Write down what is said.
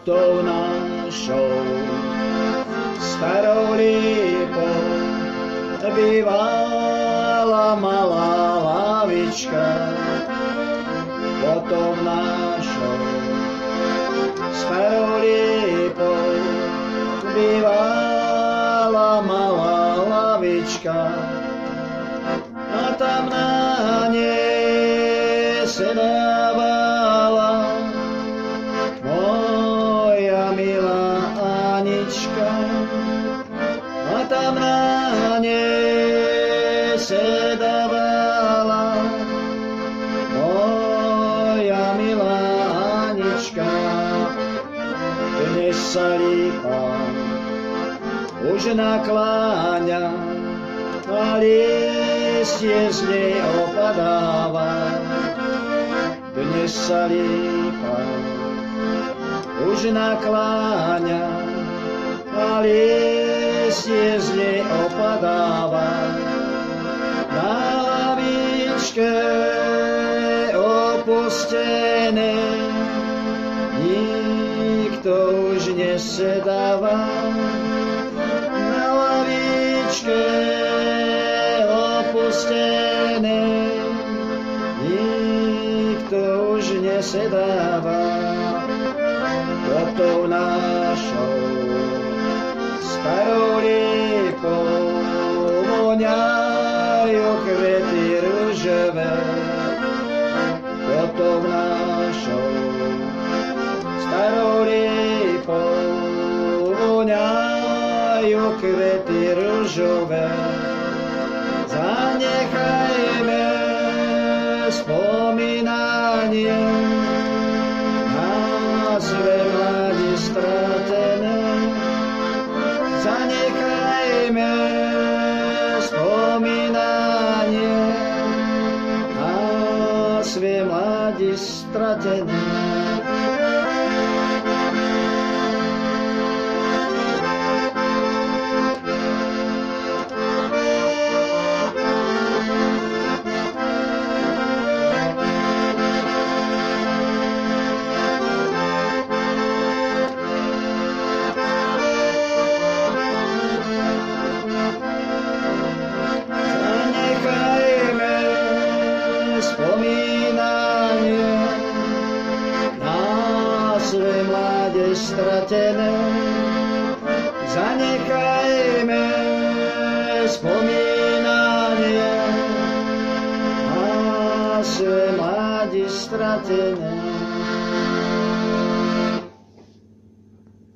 tou našou starou lípou bývala malá lavička. Pod tou našou starou lípou bývala malá lavička. A tam na nej sedávala moja milá Anička. A tam na nej sedávala moja milá Anička. Dnes sa lípa už nakláňa a listie z nej opadáva. Dnes sa lípa už nakláňa a listie z nej opadáva. Na lavičke opustené nikto už nesedáva. Na lavičke opustené nikto už nesedáva. Pod tou našou starou lípou voňajú kvety ružové. Pod tou našou starou lípou voňajú kvety ružové. Zanechajme spomínanie na své mladí stratené. Zanechajme spomínanie na své mladí stratené. Stratené. Zanechajme spomínanie na své mladí stratené.